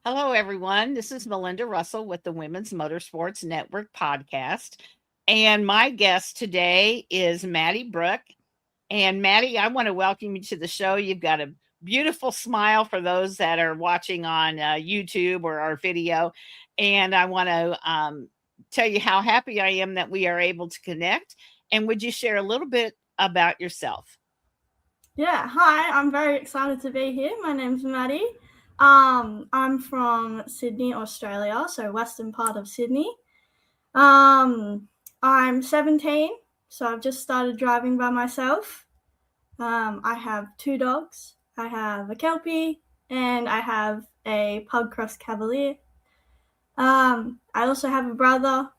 Hello, everyone. This is Melinda Russell with the Women's Motorsports Network podcast. And my guest today is Maddy Brook. And Maddy, I want to welcome you to the show. You've got a beautiful smile for those that are watching on YouTube or our video. And I want to tell you how happy I am that we are able to connect. And would you share a little bit about yourself? Yeah, hi, I'm very excited to be here. My name's Maddy. I'm from Sydney, Australia, so western part of Sydney. I'm 17, so I've just started driving by myself. I have 2 dogs. I have a Kelpie and I have a Pug Cross Cavalier. I also have a brother.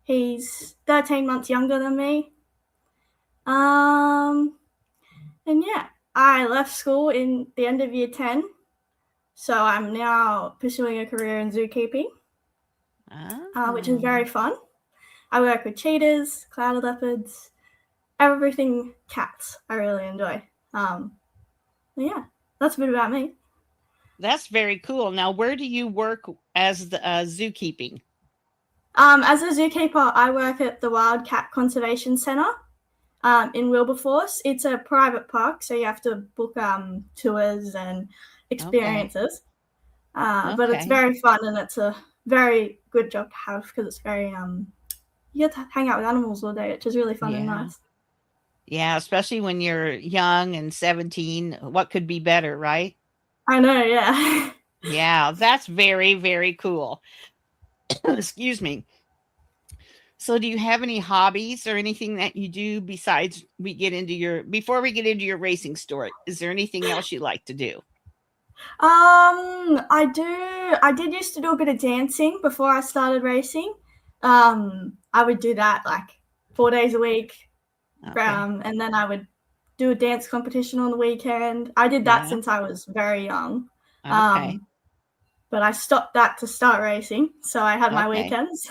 He's 13 months younger than me. And yeah, I left school in the end of year 10. So I'm now pursuing a career in zookeeping, which is very fun. I work with cheetahs, cloud leopards, everything cats. I really enjoy. Yeah, that's a bit about me. That's very cool. Now, where do you work as the zookeeping? As a zookeeper, I work at the Wildcat Conservation Center in Wilberforce. It's a private park, so you have to book tours and experiences. Okay. But it's very fun and it's a very good job to have because it's very you get to hang out with animals all day, which is really fun and nice. Yeah, especially when you're young and 17. What could be better, right? I know, yeah. Yeah, that's very, very cool. Excuse me. So do you have any hobbies or anything that you do besides before we get into your racing story? Is there anything else you like to do? I did used to do a bit of dancing before I started racing. I would do that like 4 days a week. Okay. And then I would do a dance competition on the weekend. I did that since I was very young. Okay. But I stopped that to start racing, so I had my weekends.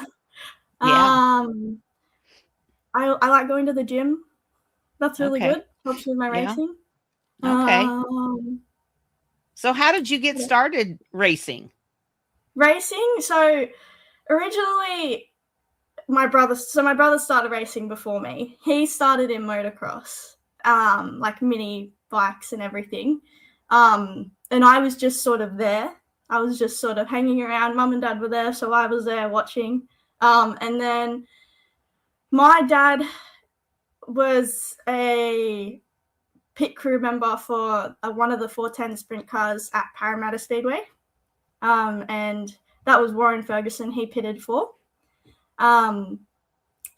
Yeah. I like going to the gym. That's really good. Helps with my racing. Okay. So how did you get started racing? So originally my brother started racing before me. He started in motocross, like mini bikes and everything. And I was just sort of there. I was just sort of hanging around. Mum and Dad were there, so I was there watching. And then my dad was a pit crew member for one of the 410 sprint cars at Parramatta Speedway. And that was Warren Ferguson he pitted for. So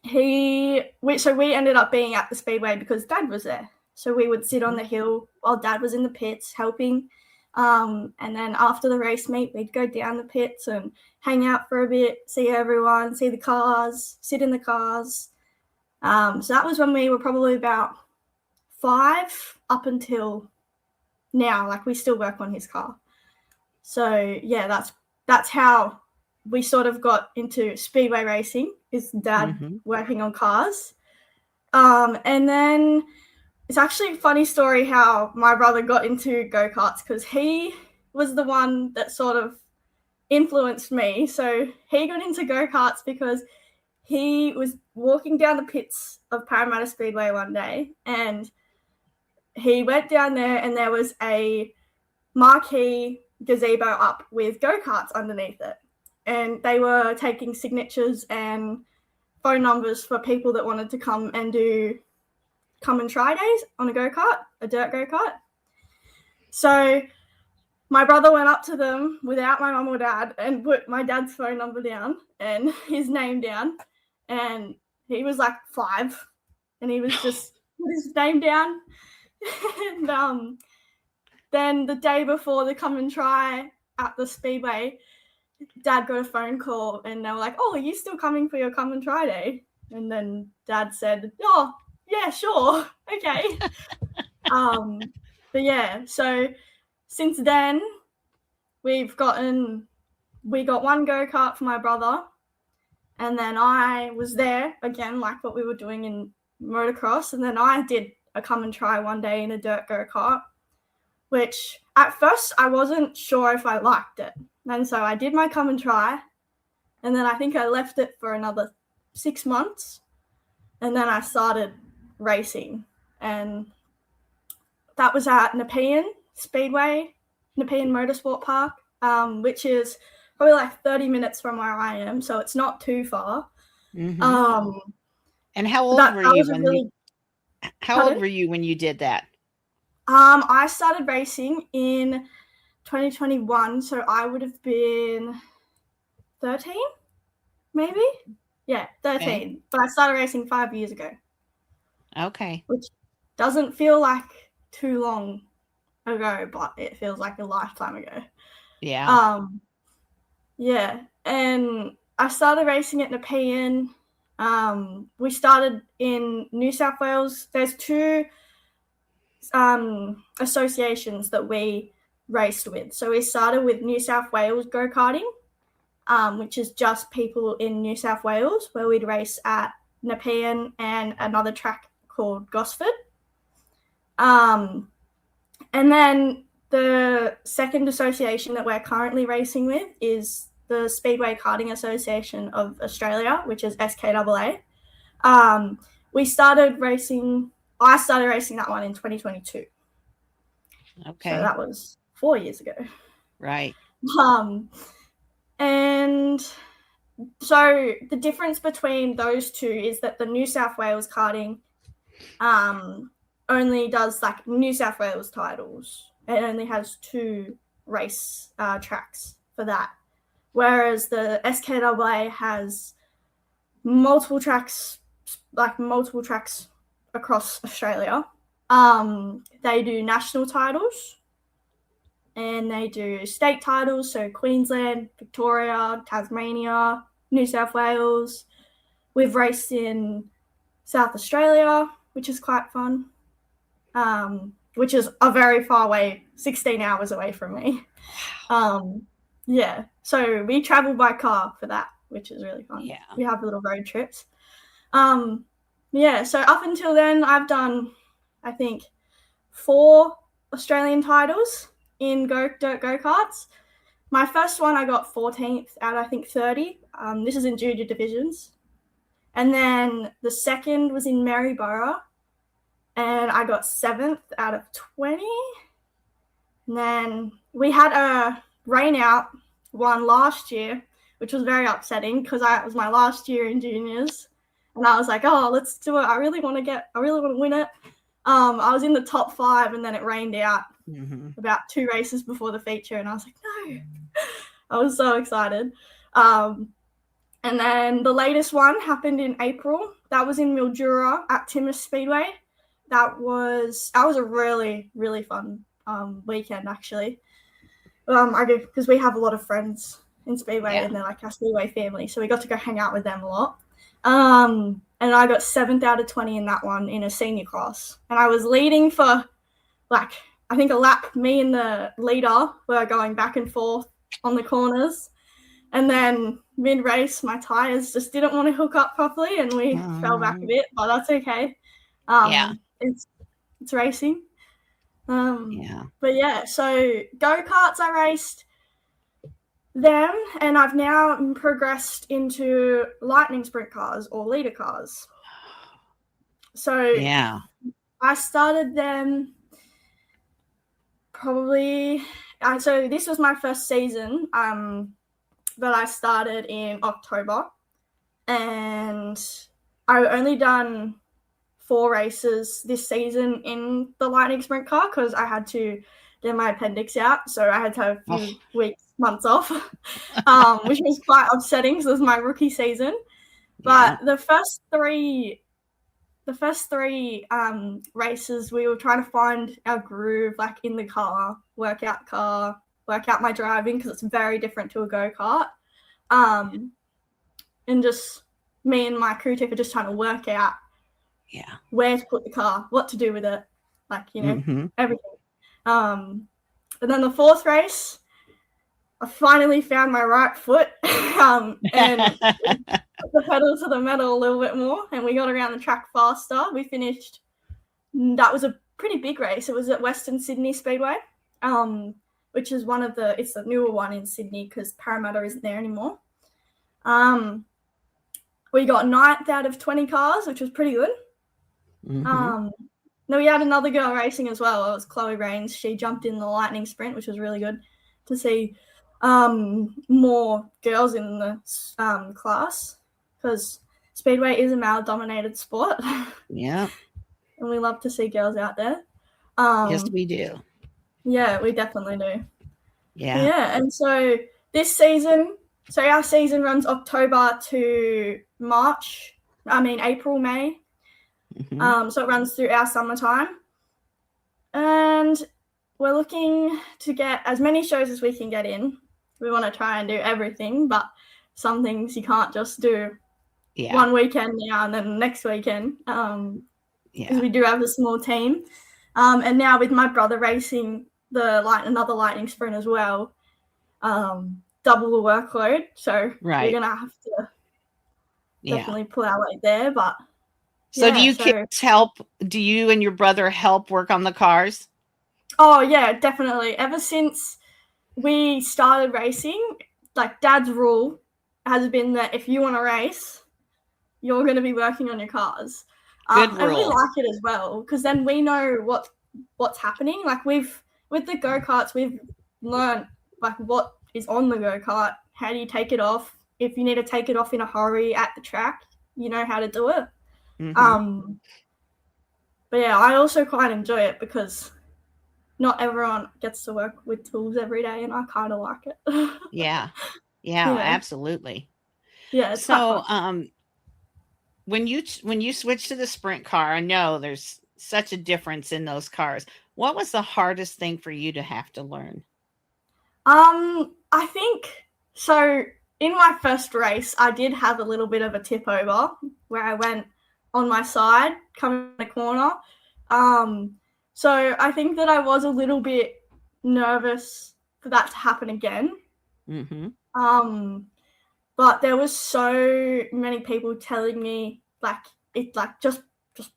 we ended up being at the Speedway because Dad was there. So we would sit on the hill while Dad was in the pits helping. And then after the race meet, we'd go down the pits and hang out for a bit, see everyone, see the cars, sit in the cars. So that was when we were probably about 5 up until now. Like we still work on his car. So yeah, that's how we sort of got into speedway racing, is Dad working on cars. And then it's actually a funny story how my brother got into go-karts because he was the one that sort of influenced me. So he got into go-karts because he was walking down the pits of Parramatta Speedway one day and he went down there and there was a marquee gazebo up with go-karts underneath it. And they were taking signatures and phone numbers for people that wanted to come and try days on a go-kart, a dirt go-kart. So my brother went up to them without my mum or dad and put my dad's phone number down and his name down. And he was like 5 and he was just put his name down. And then the day before the come and try at the Speedway, Dad got a phone call and they were like, "Oh, are you still coming for your come and try day?" And then Dad said, "Oh, yeah, sure. Okay." But yeah, so since then we got one go-kart for my brother, and then I was there again, like what we were doing in motocross, and then I did a come and try one day in a dirt go-kart, which at first I wasn't sure if I liked it. And so I did my come and try, and then I think I left it for another 6 months, and then I started racing, and that was at Nepean Speedway, Nepean Motorsport Park, which is probably like 30 minutes from where I am, so it's not too far. Mm-hmm. And how old were you how old were you when you did that? I started racing in 2021, so I would have been 13, maybe? Yeah, 13. Okay. But I started racing 5 years ago. Okay. Which doesn't feel like too long ago, but it feels like a lifetime ago. Yeah. Yeah, and I started racing at Nepean. We started in New South Wales. There's 2 associations that we raced with. So we started with New South Wales go-karting, which is just people in New South Wales, where we'd race at Nepean and another track called Gosford. And then the second association that we're currently racing with is the Speedway Karting Association of Australia, which is SKAA. I started racing that one in 2022. Okay. So that was 4 years ago. Right. And so the difference between those 2 is that the New South Wales karting only does like New South Wales titles. It only has 2 race tracks for that. Whereas the SKAA has multiple tracks across Australia. They do national titles and they do state titles, so Queensland, Victoria, Tasmania, New South Wales. We've raced in South Australia, which is quite fun, which is a very far way, 16 hours away from me. Yeah, so we travel by car for that, which is really fun. Yeah. We have little road trips. Yeah, so up until then, I've done, I think, 4 Australian titles in dirt go-karts. My first one, I got 14th out of, I think, 30. This is in junior divisions. And then the second was in Maryborough, and I got 7th out of 20. And then we had a rain-out one last year, which was very upsetting because it was my last year in juniors. And I was like, oh, let's do it. I really want to win it. I was in the top 5, and then it rained out about 2 races before the feature, and I was like, no. I was so excited. And then the latest one happened in April. That was in Mildura at Timmis Speedway. That was a really, really fun weekend, actually. Because we have a lot of friends in Speedway, and they're like our Speedway family, so we got to go hang out with them a lot. And I got 7th out of 20 in that one in a senior class. And I was leading for, like, I think a lap. Me and the leader were going back and forth on the corners. And then mid-race, my tyres just didn't want to hook up properly, and we fell back a bit, but that's okay. It's racing. But yeah, so go-karts I raced them, and I've now progressed into lightning sprint cars or leader cars. So I started them probably so this was my first season that I started in October, and I've only done 4 races this season in the lightning sprint car because I had to get my appendix out, so I had to have a few months off, which was quite upsetting because it was my rookie season. But the first three races, we were trying to find our groove, like in the car, work out my driving because it's very different to a go-kart. And just me and my crew chief are just trying to work out where to put the car, what to do with it, like, everything. And then the 4th race, I finally found my right foot and put the pedal to the metal a little bit more, and we got around the track faster. We finished, that was a pretty big race. It was at Western Sydney Speedway. which is it's the newer one in Sydney because Parramatta isn't there anymore. We got 9th out of 20 cars, which was pretty good. Mm-hmm. Then we had another girl racing as well. It was Chloe Rains. She jumped in the lightning sprint, which was really good to see more girls in the class, because Speedway is a male-dominated sport. Yeah. And we love to see girls out there. Yes, we do. Yeah, we definitely do. Yeah. Yeah, and so this season, our season runs October to April, May. Mm-hmm. So it runs through our summertime. And we're looking to get as many shows as we can get in. We want to try and do everything, but some things you can't just do one weekend now and then the next weekend. Because we do have a small team. And now with my brother racing another lightning sprint as well, double the workload. So we're going to have to definitely pull our weight there. But so do you kids help? Do you and your brother help work on the cars? Oh, yeah, definitely. Ever since we started racing, like Dad's rule has been that if you want to race, you're going to be working on your cars. Good rule. And we like it as well, because then we know what's happening. Like with the go-karts, we've learned like what is on the go-kart. How do you take it off? If you need to take it off in a hurry at the track, you know how to do it. Mm-hmm. But yeah, I also quite enjoy it because not everyone gets to work with tools every day, and I kind of like it. Yeah, absolutely. Yeah. So, when you switch to the sprint car, I know there's such a difference in those cars. What was the hardest thing for you to have to learn? I think so. In my first race, I did have a little bit of a tip over where I went on my side coming in the corner. So I think that I was a little bit nervous for that to happen again. Mm-hmm. But there was so many people telling me just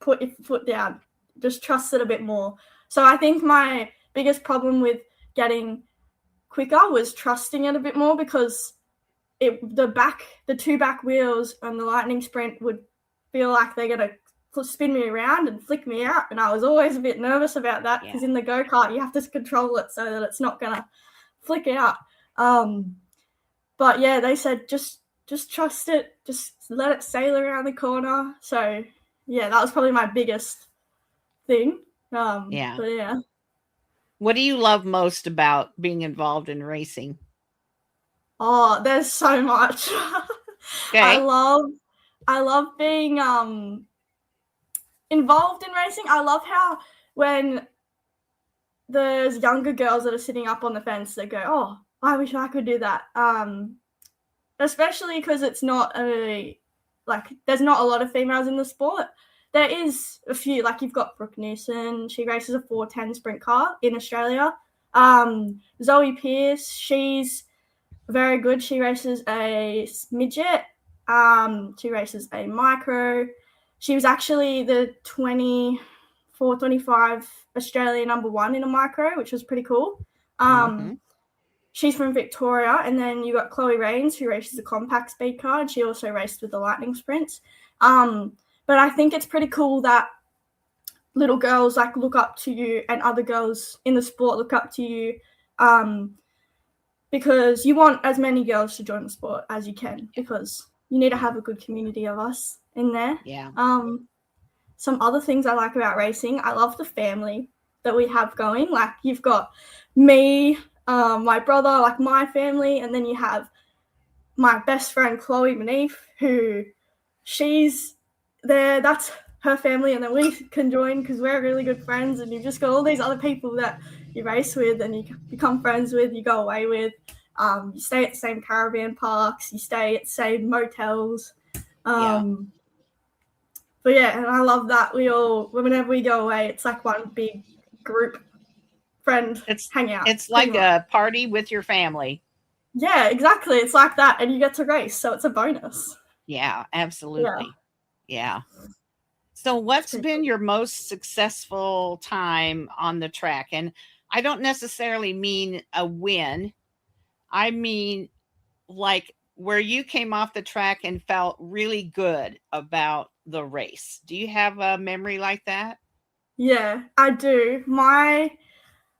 put your foot down, just trust it a bit more. So I think my biggest problem with getting quicker was trusting it a bit more, because the two back wheels on the lightning sprint would feel like they're going to spin me around and flick me out, and I was always a bit nervous about that, because in the go-kart you have to control it so that it's not going to flick out. But yeah, they said just trust it, just let it sail around the corner. So yeah, that was probably my biggest thing. But yeah. What do you love most about being involved in racing? Oh, there's so much. Okay. I love being involved in racing. I love how when there's younger girls that are sitting up on the fence, they go, oh, I wish I could do that. Especially because it's not there's not a lot of females in the sport. There is a few, like you've got Brooke Newson. She races a 410 sprint car in Australia. Zoe Pearce, she's very good. She races a midget. She races a micro. She was actually the 24-25 Australia #1 in a micro, which was pretty cool. She's from Victoria. And then you got Chloe Rains, who races a compact speed car, and she also raced with the lightning sprints. But I think it's pretty cool that little girls look up to you, and other girls in the sport look up to you, because you want as many girls to join the sport as you can, because you need to have a good community of us in there. Yeah. Some other things I like about racing, I love the family that we have going. Like you've got me, my brother, my family, and then you have my best friend Chloe Manif, who she's there. That's her family, and then we can join because we're really good friends. And you've just got all these other people that you race with and you become friends with, you go away with. You stay at the same caravan parks, you stay at the same motels. But yeah, and I love that whenever we go away, it's like one big group friend hangout. It's like a party with your family. Yeah, exactly. It's like that, and you get to race, so it's a bonus. Yeah, absolutely. Yeah. So what's been your most successful time on the track? And I don't necessarily mean a win. I mean, like, where you came off the track and felt really good about the race. Do you have a memory like that? Yeah, I do. My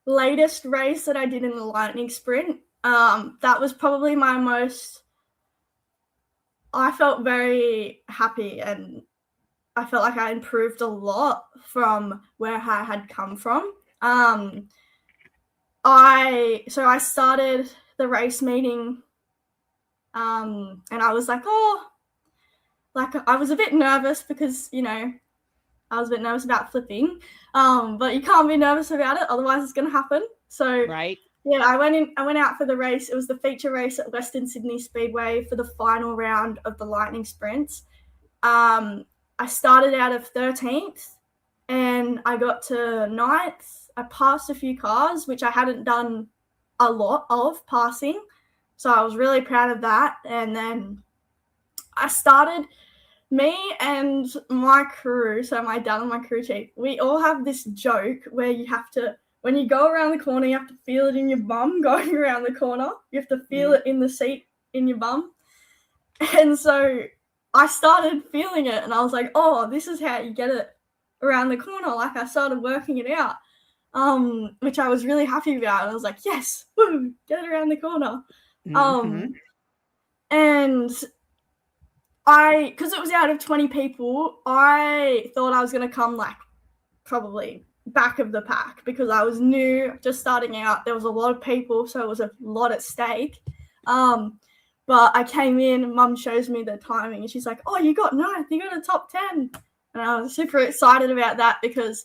latest race that I did in the lightning sprint, that was probably my most, I felt very happy, and I felt like I improved a lot from where I had come from. I started the race meeting, and I was like, I was a bit nervous because, I was a bit nervous about flipping, but you can't be nervous about it, otherwise it's going to happen. So Right. yeah, I went out for the race. It was the feature race at Western Sydney Speedway for the final round of the lightning sprints. I started out of 13th and I got to 9th. I passed a few cars, which I hadn't done a lot of passing. So I was really proud of that. And then I started, me and my crew, so my dad and my crew chief, we all have this joke where you have to, when you go around the corner, you have to feel it in your bum going around the corner. You have to feel it in the seat in your bum. And so I started feeling it and I was like, oh, this is how you get it around the corner. Like, I started working it out, which I was really happy about. And I was like, yes, woo, get it around the corner. And because it was out of 20 people, I thought I was going to come like probably back of the pack because I was new, just starting out. There was a lot of people, so it was a lot at stake. But I came in and Mum shows me the timing and she's like, oh, you got 9th, you got a top 10. And I was super excited about that because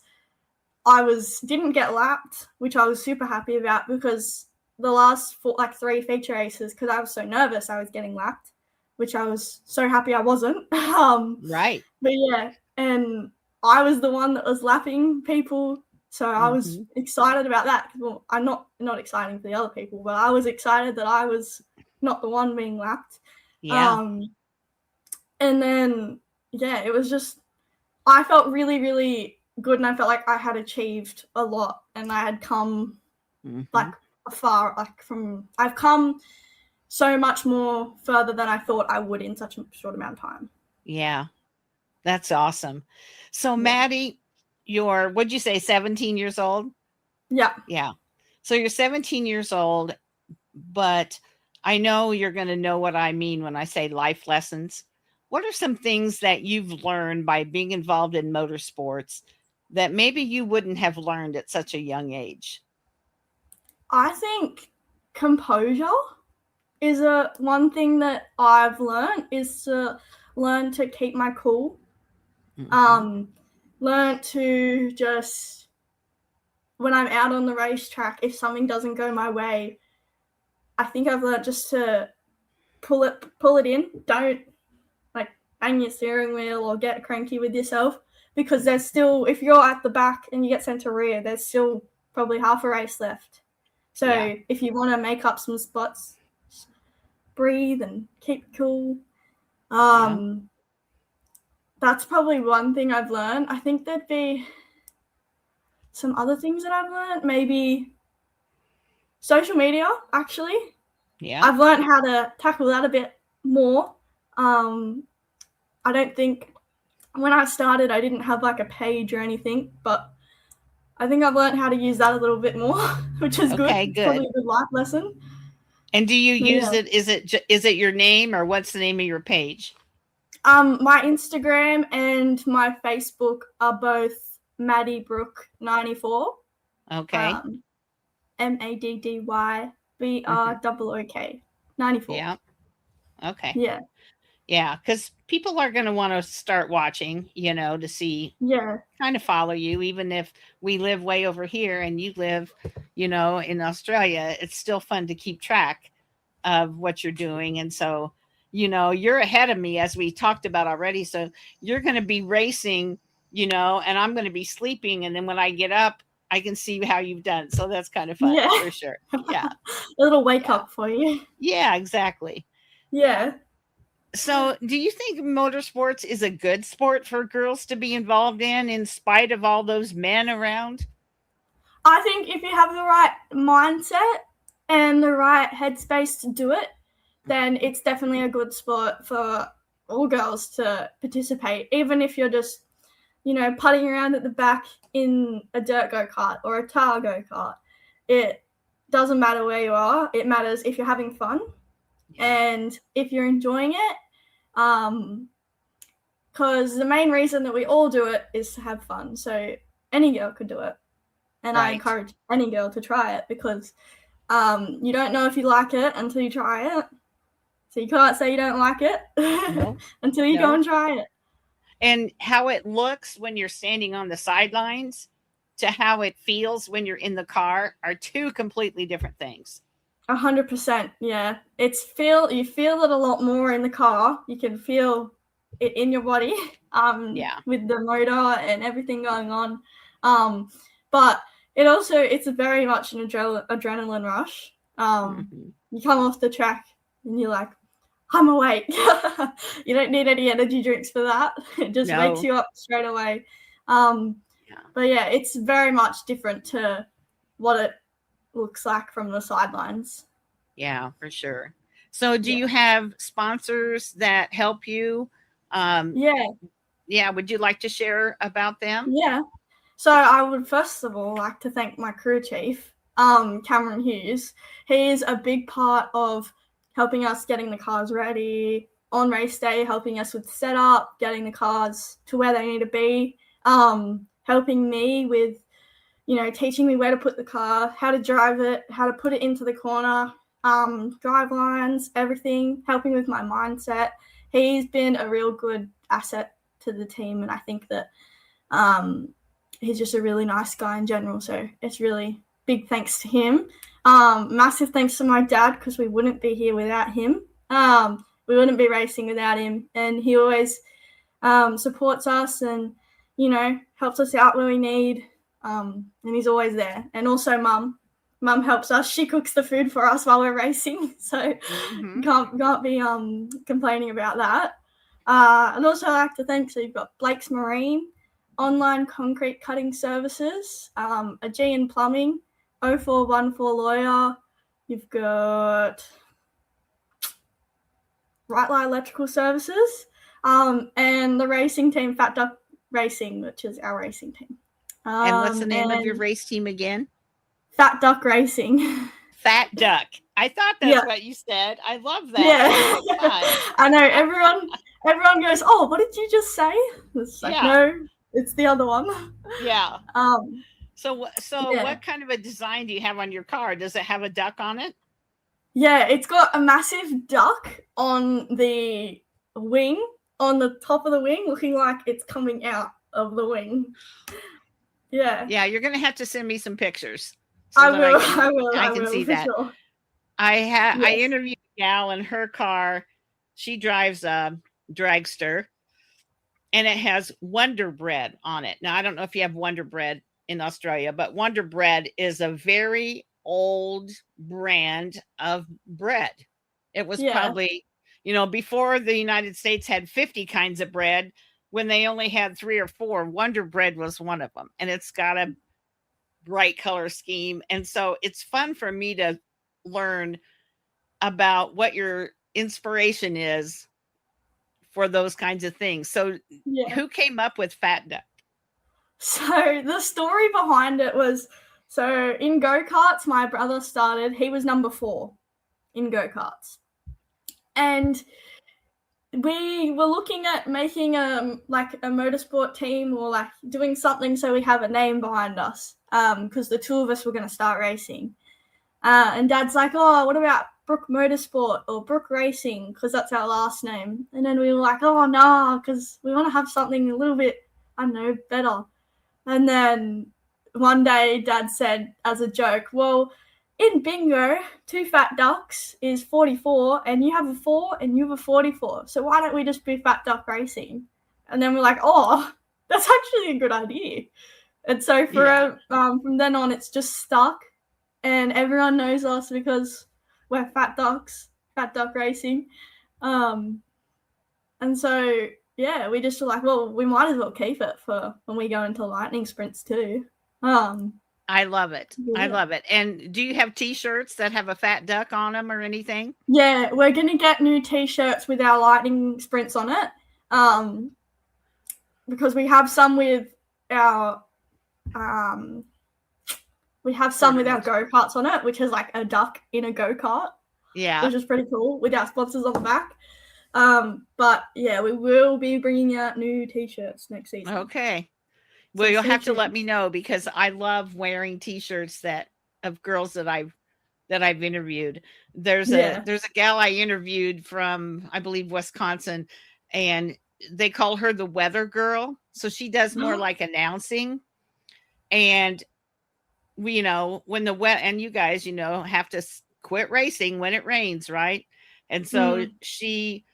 I didn't get lapped, which I was super happy about because the last 3 feature races, because I was so nervous, I was getting lapped, which I was so happy I wasn't. Right. But yeah, and I was the one that was lapping people, so I was excited about that. Well, I'm not exciting for the other people, but I was excited that I was not the one being lapped. Yeah. And then, yeah, it was just, I felt really, really good, and I felt like I had achieved a lot, and I had come like far, I've come so much more further than I thought I would in such a short amount of time. Yeah. That's awesome. So Maddy, you're, what'd you say, 17 years old? Yeah. Yeah. So you're 17 years old, but I know you're going to know what I mean when I say life lessons. What are some things that you've learned by being involved in motorsports that maybe you wouldn't have learned at such a young age? I think composure is one thing that I've learned, is to learn to keep my cool. Learn to just, when I'm out on the racetrack, if something doesn't go my way, I think I've learned just to pull it in. Don't like bang your steering wheel or get cranky with yourself, because there's still, if you're at the back and you get sent to rear, there's still probably half a race left. So if you want to make up some spots, breathe and keep cool. That's probably one thing I've learned. I think there'd be some other things that I've learned. Maybe social media, actually. Yeah. I've learned how to tackle that a bit more. I don't think, when I started, I didn't have like a page or anything, but I think I've learned how to use that a little bit more, which is good. Okay, It's probably a good life lesson. And do you use it? Is it your name, or what's the name of your page? My Instagram and my Facebook are both Maddy Brook 94. Okay. MADDYBROOK 94. Yeah. Okay. Yeah. Yeah, because people are going to want to start watching, to see, kind of follow you, even if we live way over here and you live, in Australia. It's still fun to keep track of what you're doing. And so, you're ahead of me, as we talked about already. So you're going to be racing, and I'm going to be sleeping. And then when I get up, I can see how you've done. So that's kind of fun, for sure. Yeah. A little wake up for you. Yeah, exactly. Yeah. So do you think motorsports is a good sport for girls to be involved in spite of all those men around? I think if you have the right mindset and the right headspace to do it, then it's definitely a good sport for all girls to participate, even if you're just, putting around at the back in a dirt go-kart or a tar go-kart. It doesn't matter where you are. It matters if you're having fun and if you're enjoying it. Because the main reason that we all do it is to have fun. So any girl could do it. And I encourage any girl to try it because you don't know if you like it until you try it. So you can't say you don't like it until you go and try it. And how it looks when you're standing on the sidelines to how it feels when you're in the car are two completely different things. 100%, yeah. You feel it a lot more in the car. You can feel it in your body with the motor and everything going on. But it's very much an adrenaline rush. You come off the track and you're like, I'm awake. You don't need any energy drinks for that. It just wakes you up straight away. But yeah, it's very much different to what it looks like from the sidelines. Yeah, for sure. So do you have sponsors that help you? Yeah. Would you like to share about them? Yeah. So I would first of all like to thank my crew chief, Cameron Hughes. He's a big part of helping us getting the cars ready on race day, helping us with setup, getting the cars to where they need to be, helping me with, teaching me where to put the car, how to drive it, how to put it into the corner, drive lines, everything, helping with my mindset. He's been a real good asset to the team, and I think that he's just a really nice guy in general, so it's really big thanks to him. Massive thanks to my dad, because we wouldn't be here without him. We wouldn't be racing without him, and he always supports us and, helps us out when we need, and he's always there. And also Mum helps us. She cooks the food for us while we're racing, so can't be complaining about that. I'd also like to thank, so you've got Blake's Marine, Online Concrete Cutting Services, a G&, Plumbing, 0414 Lawyer, you've got Right Line Electrical Services, and the racing team, Fat Duck Racing, which is our racing team. And what's the name of your race team again? Fat Duck Racing. Fat Duck. I thought that's what you said. I love that. Yeah. I know. Everyone goes, oh, what did you just say? It's like, no, it's the other one. Yeah. So what kind of a design do you have on your car? Does it have a duck on it? Yeah, it's got a massive duck on the wing, on the top of the wing, looking like it's coming out of the wing. Yeah. Yeah, you're going to have to send me some pictures. So I will. I can see that. Sure. I interviewed a gal in her car. She drives a dragster, and it has Wonder Bread on it. Now, I don't know if you have Wonder Bread in Australia, but Wonder Bread is a very old brand of bread. It was probably, before the United States had 50 kinds of bread, when they only had 3 or 4, Wonder Bread was one of them. And it's got a bright color scheme. And so it's fun for me to learn about what your inspiration is for those kinds of things. So who came up with Fat Duck? So the story behind it was, so in go-karts, my brother started, he was number 4 in go-karts. And we were looking at making a motorsport team, or like doing something so we have a name behind us, because the 2 of us were going to start racing. And Dad's like, oh, what about Brook Motorsport or Brook Racing, because that's our last name. And then we were like, oh, no, because we want to have something a little bit, I don't know, better. And then one day Dad said as a joke, well, in bingo, 2 fat ducks is 44, and you have a 4 and you have a 44. So why don't we just be Fat Duck Racing? And then we're like, oh, that's actually a good idea. And so from then on, it's just stuck, and everyone knows us because we're Fat Ducks, Fat Duck Racing. And so, we just were like, well, we might as well keep it for when we go into lightning sprints too. I love it. I Yeah. love it. And do you have t-shirts that have a fat duck on them or anything? Yeah, we're gonna get new t-shirts with our lightning sprints on it. Because we have some with our go-karts on it, which is like a duck in a go-kart. Yeah. Which is pretty cool with our sponsors on the back. But yeah, we will be bringing out new t-shirts next season. Okay. Well, So you'll stay have to let tuned. me know because I love wearing t-shirts of girls that I've interviewed. There's a gal I interviewed from, I believe, Wisconsin, and they call her the weather girl. So she does more like announcing. And we, when the wet, and you guys, have to quit racing when it rains, right? And so she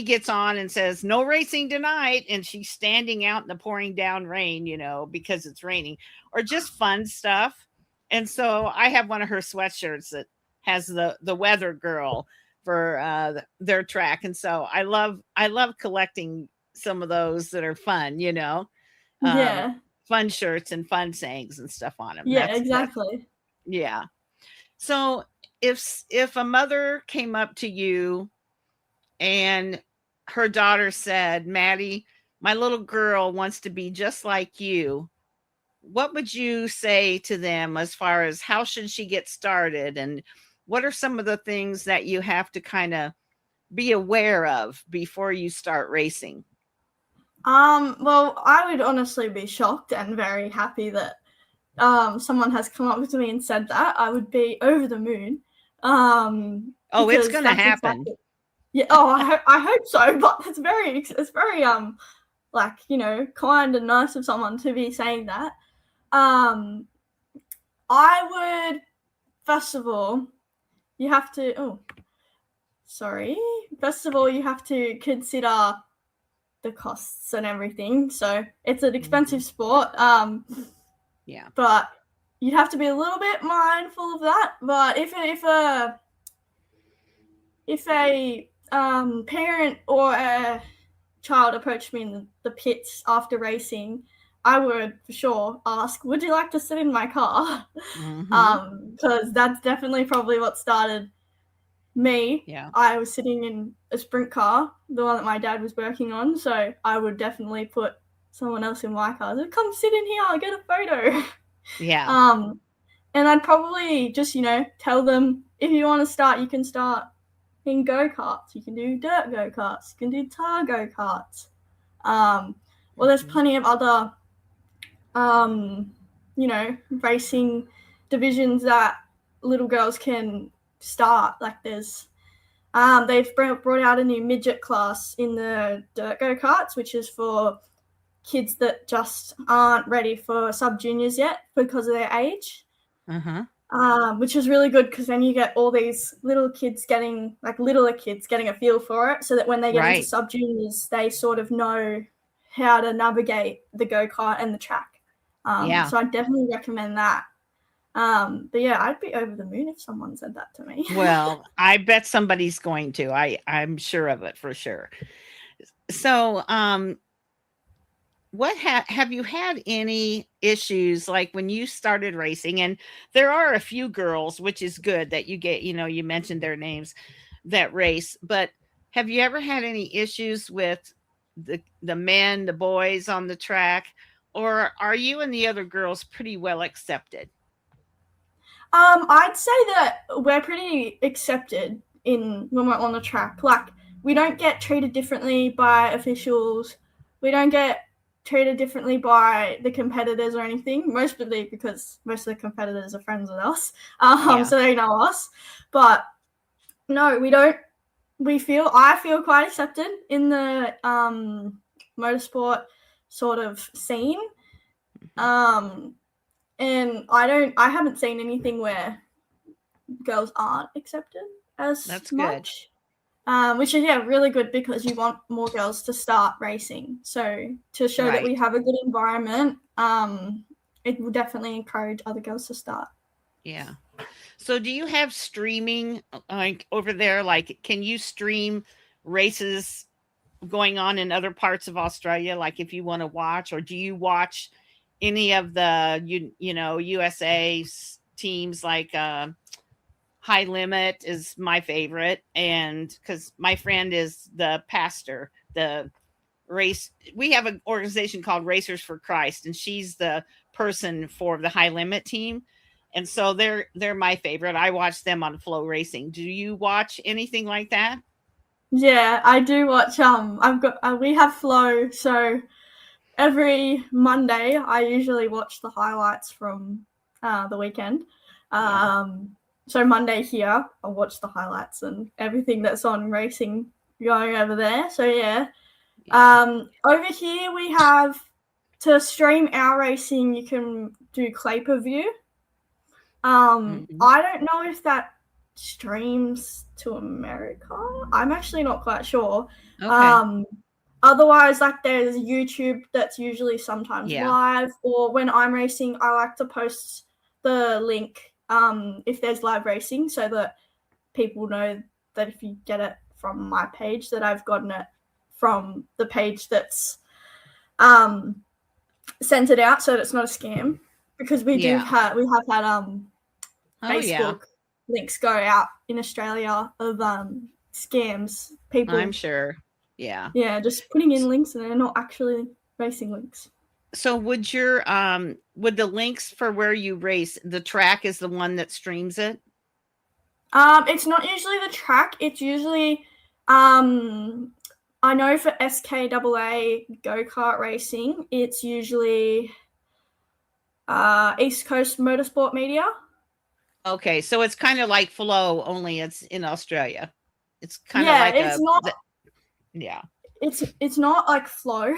gets on and says, "No racing tonight," and she's standing out in the pouring down rain, because it's raining, or just fun stuff. And so I have one of her sweatshirts that has the weather girl for their track, and so I love collecting some of those that are fun, Yeah. fun shirts and fun sayings and stuff on them. Yeah, exactly. Yeah. So if a mother came up to you and her daughter said, "Maddie, my little girl wants to be just like you," what would you say to them as far as how should she get started, and what are some of the things that you have to kind of be aware of before you start racing? Well, I would honestly be shocked and very happy that someone has come up to me and said that. I would be over the moon. It's going to happen. Exactly, yeah. Oh, I hope so. But it's very kind and nice of someone to be saying that. I would, first of all, you have to. First of all, you have to consider the costs and everything. So it's an expensive sport. Yeah. But you have to be a little bit mindful of that. But if a parent or a child approached me in the pits after racing, I would for sure ask, "Would you like to sit in my car?" Because that's definitely probably what started me. Yeah. I was sitting in a sprint car, the one that my dad was working on, so I would definitely put someone else in my car. Like, "Come sit in here, I'll get a photo." Yeah. And I'd probably just, tell them, if you want to start, you can start in go-karts. You can do dirt go-karts. You can do tar go-karts. Well, there's plenty of other, racing divisions that little girls can start. Like they've brought out a new midget class in the dirt go-karts, which is for kids that just aren't ready for sub-juniors yet because of their age. Which is really good because then you get all these littler kids getting a feel for it, so that when they get into sub-juniors, they sort of know how to navigate the go-kart and the track. So I definitely recommend that. But yeah, I'd be over the moon if someone said that to me. Well, I bet somebody's going to. I'm sure of it for sure. So, what have you had any issues like when you started racing? And there are a few girls, which is good that you get, you mentioned their names that race, but have you ever had any issues with the men, the boys on the track, or are you and the other girls pretty well accepted? I'd say that we're pretty accepted when we're on the track. Like, we don't get treated differently by officials. We don't get treated differently by the competitors or anything, mostly because most of the competitors are friends with us, so they know us. But no, we don't. I feel quite accepted in the motorsport sort of scene, and I haven't seen anything where girls aren't accepted as That's much. Good. Which is really good because you want more girls to start racing. So to show that we have a good environment, it will definitely encourage other girls to start. Yeah. So do you have streaming like over there? Like, can you stream races going on in other parts of Australia? Like if you want to watch, or do you watch any of the USA teams like High Limit is my favorite, and because my friend is the pastor, the race we have an organization called Racers for Christ, and she's the person for the High Limit team, and so they're my favorite. I watch them on Flow Racing. Do you watch anything like that? Yeah, I do watch. We have Flow, so every Monday I usually watch the highlights from the weekend. So Monday here, I'll watch the highlights and everything that's on racing going over there. So yeah. Over here we have, to stream our racing, you can do Clay Per View. I don't know if that streams to America. I'm actually not quite sure. Okay. Otherwise, like, there's YouTube that's usually sometimes live, or when I'm racing, I like to post the link if there's live racing, so that people know that if you get it from my page, that I've gotten it from the page that's sent it out, so that it's not a scam. Because we have had Facebook links go out in Australia of scams. People, I'm sure. Yeah, just putting in links and they're not actually racing links. So would the links for where you race, the track is the one that streams it? It's not usually the track. It's usually I know for SKAA go-kart racing, it's usually East Coast Motorsport Media. Okay, so it's kind of like Flow, only it's in Australia. It's kind of like it's not like Flow.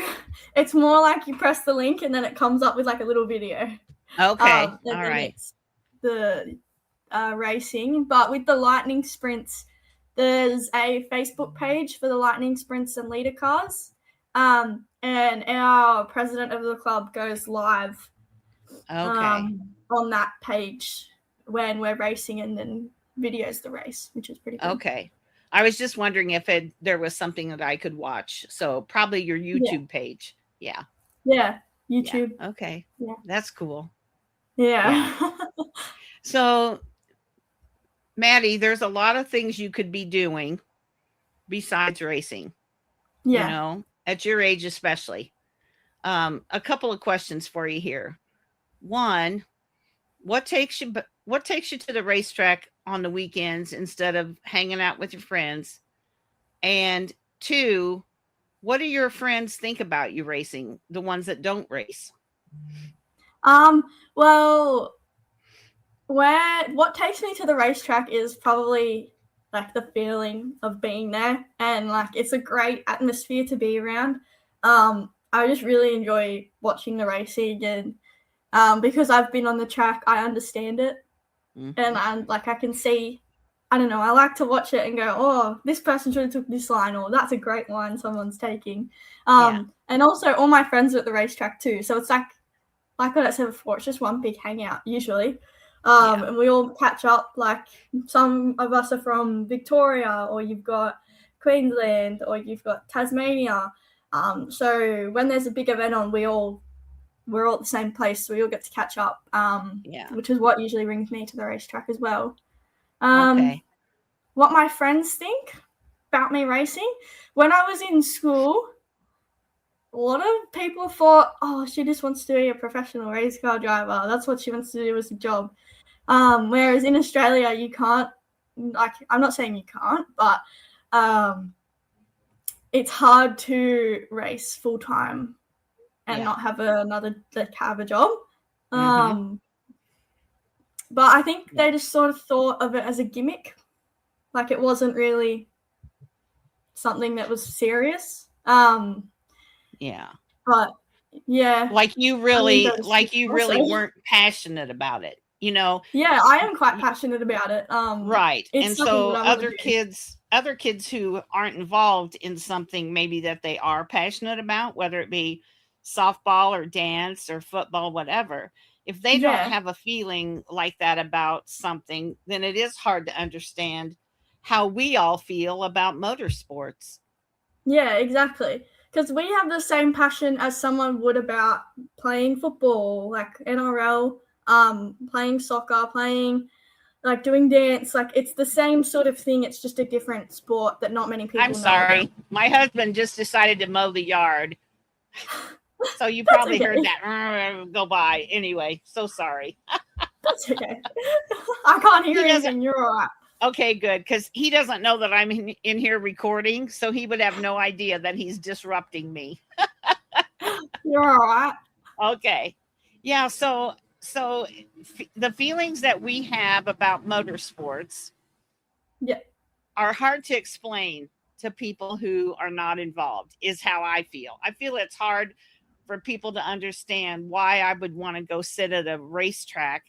It's more like you press the link and then it comes up with like a little video. Okay, all right. The racing, but with the lightning sprints, there's a Facebook page for the lightning sprints and leader cars, and our president of the club goes live on that page when we're racing, and then videos the race, which is pretty cool. Okay. I was just wondering if there was something that I could watch. So probably your YouTube page. Yeah. Yeah. YouTube. Yeah. Okay. Yeah. That's cool. Yeah. So, Maddy, there's a lot of things you could be doing besides racing. Yeah. You know, at your age especially. A couple of questions for you here. One, what takes you to the racetrack on the weekends instead of hanging out with your friends? And two, what do your friends think about you racing, the ones that don't race? Well, what takes me to the racetrack is probably like the feeling of being there, and like it's a great atmosphere to be around. I just really enjoy watching the racing, and because I've been on the track, I understand it. Mm-hmm. And I can see, I don't know, I like to watch it and go, oh, this person should have took this line, or that's a great line someone's taking. And also all my friends are at the racetrack too. So it's like what I said before, it's just one big hangout usually. And we all catch up, like some of us are from Victoria, or you've got Queensland, or you've got Tasmania. So when there's a big event on, we're all at the same place, so we all get to catch up, which is what usually brings me to the racetrack as well. What my friends think about me racing, when I was in school, a lot of people thought, oh, she just wants to be a professional race car driver. That's what she wants to do as a job. Whereas in Australia, you can't, like, I'm not saying you can't, but it's hard to race full-time and not have have a job. But I think they just sort of thought of it as a gimmick. Like, it wasn't really something that was serious. But yeah. Like you really weren't passionate about it, you know? Yeah, I am quite passionate about it. Right. And so other kids who aren't involved in something maybe that they are passionate about, whether it be softball or dance or football, whatever, if they don't have a feeling like that about something, then it is hard to understand how we all feel about motorsports. Yeah, exactly. because we have the same passion as someone would about playing football, like NRL, playing soccer, playing like doing dance. Like it's the same sort of thing. It's just a different sport that not many people I'm know sorry. about. My husband just decided to mow the yard. So you That's probably okay. heard that go by. Anyway, so sorry. That's okay. I can't hear He doesn't. anything. You're all right. Okay, good. Because he doesn't know that I'm in here recording. So he would have no idea that he's disrupting me. You're all right. Okay. Yeah. So the feelings that we have about motorsports Yeah. are hard to explain to people who are not involved, is how I feel. I feel it's hard for people to understand why I would want to go sit at a racetrack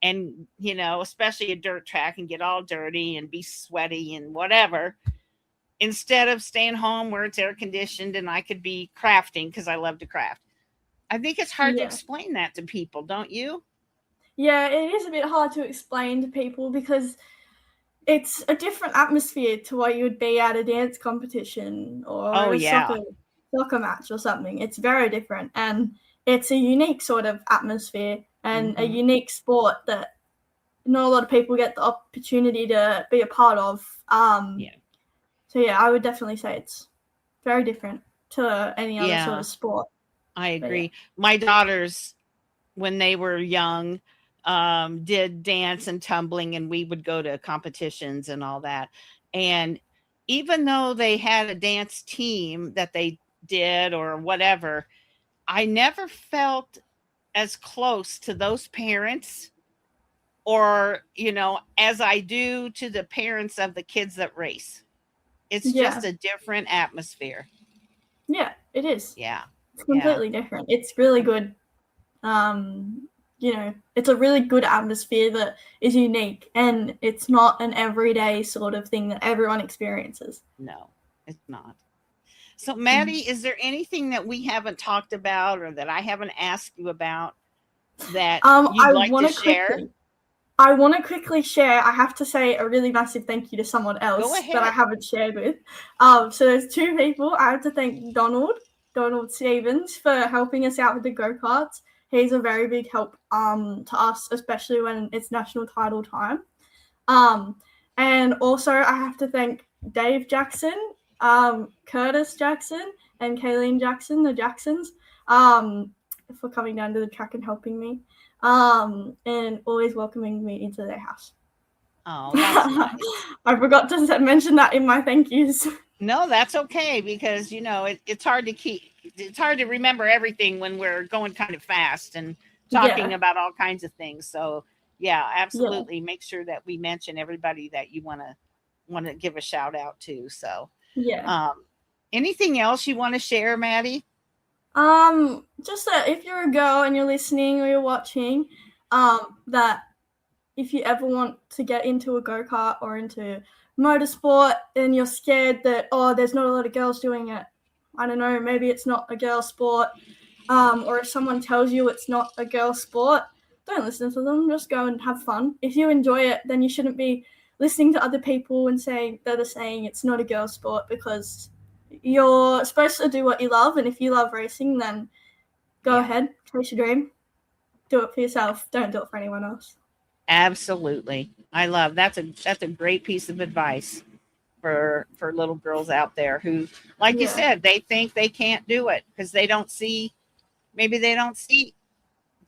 and, you know, especially a dirt track, and get all dirty and be sweaty and whatever, instead of staying home where it's air conditioned and I could be crafting, because I love to craft. I think it's hard to explain that to people, don't you? Yeah, it is a bit hard to explain to people because it's a different atmosphere to what you would be at a dance competition or soccer match or something. It's very different, and it's a unique sort of atmosphere and a unique sport that not a lot of people get the opportunity to be a part of. So yeah, I would definitely say it's very different to any other sort of sport. I agree. My daughters, when they were young, did dance and tumbling, and we would go to competitions and all that. And even though they had a dance team that they did or whatever, I never felt as close to those parents, or, you know, as I do to the parents of the kids that race. It's just a different atmosphere. Yeah, it is. Yeah. It's completely different. It's really good. You know, it's a really good atmosphere that is unique, and it's not an everyday sort of thing that everyone experiences. No, it's not. So, Maddy, is there anything that we haven't talked about or that I haven't asked you about that you'd like to share? I want to quickly share. I have to say a really massive thank you to someone else that I haven't shared with. So there's two people. I have to thank Donald Stevens, for helping us out with the go-karts. He's a very big help to us, especially when it's national title time. And also I have to thank Dave Jackson, Curtis Jackson, and Kayleen Jackson, the Jacksons, for coming down to the track and helping me, and always welcoming me into their house. Oh, that's nice. I forgot to mention that in my thank yous. No, that's okay, because, you know, it's hard to remember everything when we're going kind of fast and talking about all kinds of things. So yeah, absolutely. Make sure that we mention everybody that you want to give a shout out to. So anything else you want to share, Maddy? Just that if you're a girl and you're listening or you're watching, that if you ever want to get into a go-kart or into motorsport and you're scared that, oh, there's not a lot of girls doing it, I don't know, maybe it's not a girl sport, or if someone tells you it's not a girl sport, don't listen to them, just go and have fun. If you enjoy it, then you shouldn't be listening to other people and saying that are saying it's not a girl sport, because you're supposed to do what you love, and if you love racing, then go ahead, chase your dream, do it for yourself, don't do it for anyone else. Absolutely. I love that's a great piece of advice for little girls out there who, like you said, they think they can't do it because they don't see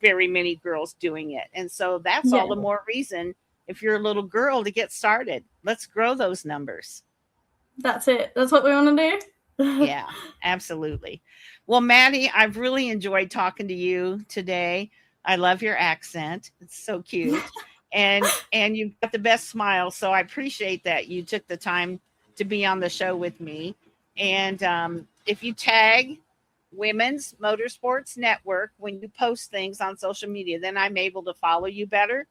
very many girls doing it. And so that's all the more reason, if you're a little girl, to get started. Let's grow those numbers. That's it. That's what we want to do. Yeah, absolutely. Well, Maddy, I've really enjoyed talking to you today. I love your accent. It's so cute. And you've got the best smile. So I appreciate that you took the time to be on the show with me. And if you tag Women's Motorsports Network when you post things on social media, then I'm able to follow you better.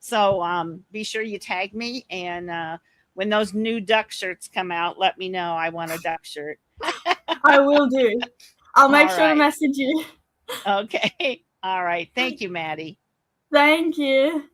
So be sure you tag me. And when those new duck shirts come out, let me know. I want a duck shirt. I will do. I'll make sure to message you. Okay. All right. Thank you, Maddy. Thank you.